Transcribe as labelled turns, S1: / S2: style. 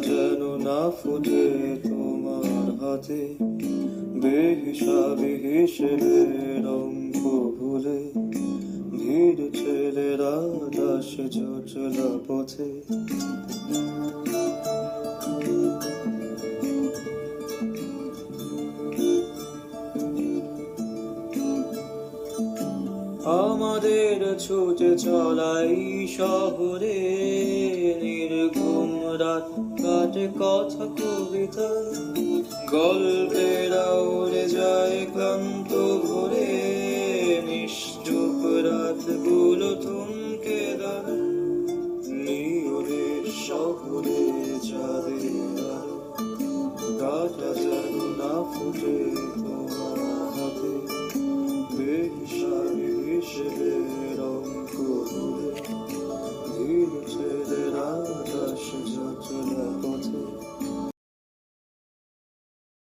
S1: যেন না ফুটে তোমার হাতে, বেহিসাবি হিসেবের অঙ্ক ভুলে ভিড় ছেলেরা দাসে চলা পথে। আমাদের ছুটে চলাই শহরে, নির্ঘুম রাত কাটে কথা কবিতা, গল্পেরা উড়ে যায় ক্লান্ত ভোরে, নিশ্চুপ রাতগুলো থমকে দাঁড়ায় নিয়মের শহরে চাঁদের আলো, কাটা যেন না ফুটে তোমার হাতে, বেহিসাবি হিসেবের অঙ্ক ভুলে ভিড় ছেলেরা দাসে চলা পথে।